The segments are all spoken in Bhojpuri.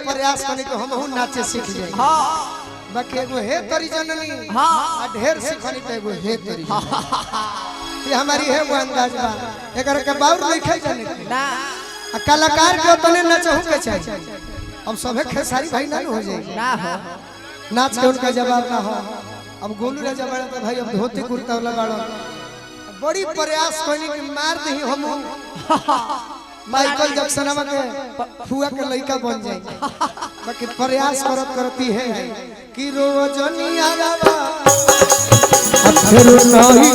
प्रयास करने के हम नाचे सीख जाए। हां बाकी एगो हे तरी जननी हां आ ढेर सिखनी तो एगो हे तरी ये हमारी है वो अंदाज बा एकर के बाउर नहीं खाई जाने ना कलाकार के तने नचहु के चाहिए। अब सभे खेसारी भाई ना हो जाए ना हो नाच के उनका जवाब ना हो। अब गोलू राजा बड़ा तो भाई अब धोती कुर्ता वाला बाड़ा बड़ी प्रयास करनी कि मार दही हम माइकल जैक्सन के फुआ के लड़का बन जाए। बाकी प्रयास करत करती है कि रोजनिया रावा अखर नहीं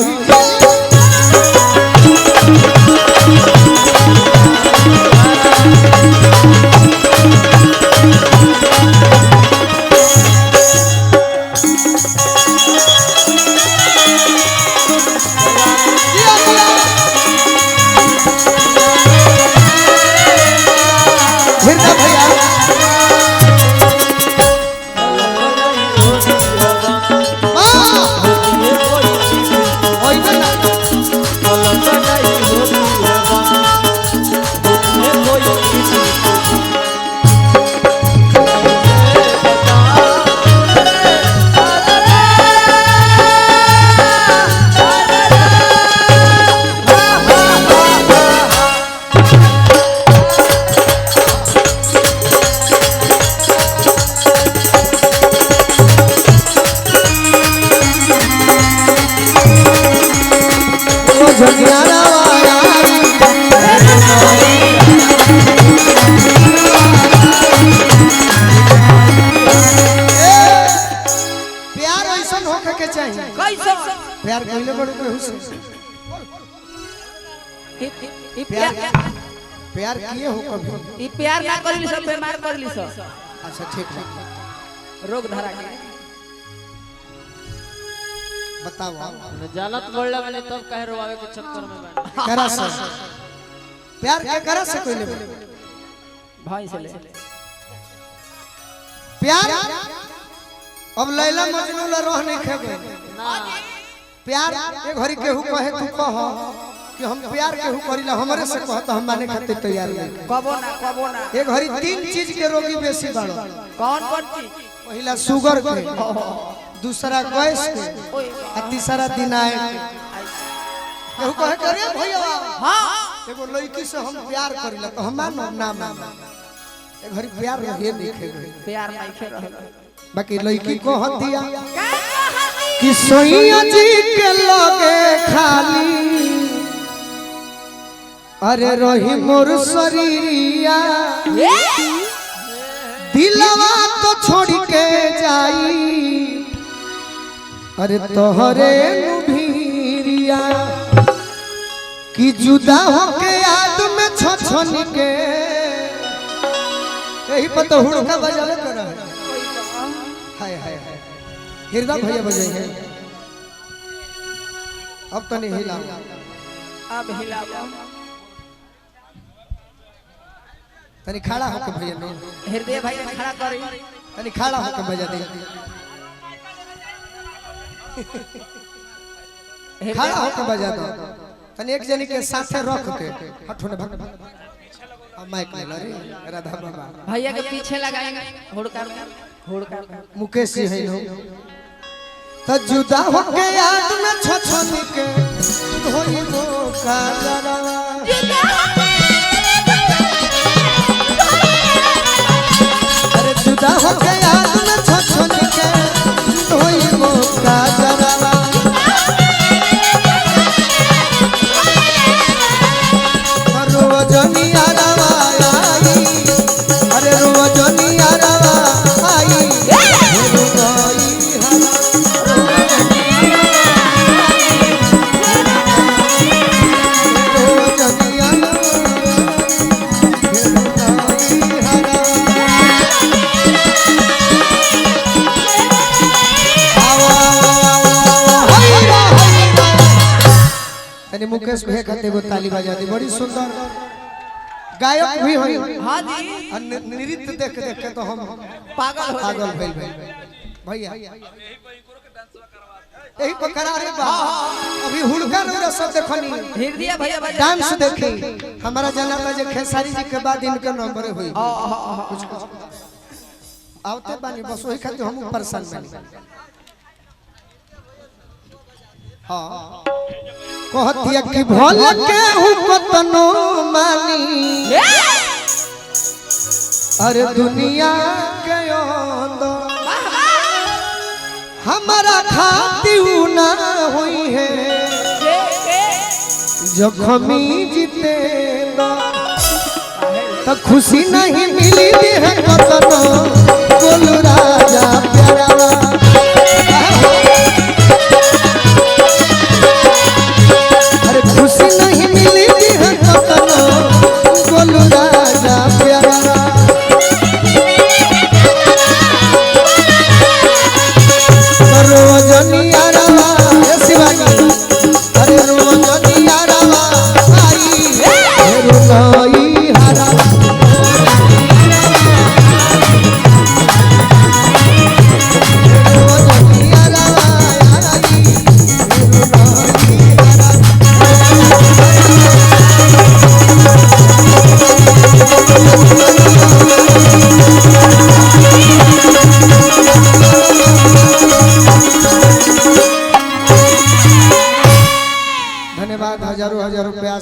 प्यार कहले बड़े केहू से प्यार किए हो कभी ई प्यार ना करली सब बीमार करली सब। अच्छा ठीक है रोग धरा के बताओ जानत बोलला वाले तब कहे रोवावे के चक्कर में बैठ करा से प्यार के करा से कहले भाई से ले प्यार अब लैला मजनू ला रोह नहीं खेबे ना प्यार एक घड़ी केहू कहे तू कह कि हम प्यार केहू करिला हमरे से कह तो हम माने खातिर तैयार नहीं। कबो ना एक घड़ी तीन चीज के रोगी बेसी बाड़ो। कौन चीज? पहला शुगर के दूसरा गैस के आ तीसरा दिनाए केहू कहे करे भैया हां एगो लड़की से हम प्यार करिला तो हम मानो ना मानो एक घड़ी प्यार रहे नहीं खेबे प्यार नहीं खे रहल। बाकी लड़की को हतिया कि सोइया जी के लगे खाली अरे रही मोर शरीरिया दिलवा तो छोड़ के जाई अरे तोहरे नुभिरिया कि जुदा होके याद में छछन के यही पता हुड़का बजावे कर हाय हाय हाय हृदय भैया बजाएंगे अब तो नहीं हिलाओ अब हिलाओ तनी खड़ा होके भैया नो हृदय भाई खड़ा करी तनी खड़ा होके बजा दे खड़ा होके बजा दो तनी एक जनी के साथे रख के हठो ने भग अब माइक ले लो रे राधा बाबा भैया के पीछे लगाएंगे हुड़का मुकेश जी है नो तो जुदा होके याद में छछन के धोइबो काजरवा अरे जुदा होके याद में छछन के धोइबो काजरवा रोजनिया रवा आई अरे रोजनिया रवा आई मुकेश भैया खाते वो ताली बजा दी बड़ी सुंदर गायक भी हुई। हां जी नृत्य देख देख के तो हम पागल भइल भैया यही पर करा रे बा अभी हुड़का रे सब देखनी हृदय भैया डांस देखी हमारा जाना था जे खेसारी जी के बाद इनका नंबर हुई आवते बानी बस वही खातिर हम परेशान बानी हाँ कहतिया कि भोल के हुकतनो मानी अरे दुनिया के अंदर हमारा खाती ना हुई है जखमी जीते तो खुशी नहीं मिली है कतनो गोलू राजा प्यारा अरे खुशी नहीं मिली है कतनो गोलू राजा प्यारा रोजनिया रवा शिवानी अरे रोजनिया रवा आई रुलाई हरा रोजनिया रवा आई धन्यवाद हजारों रुपया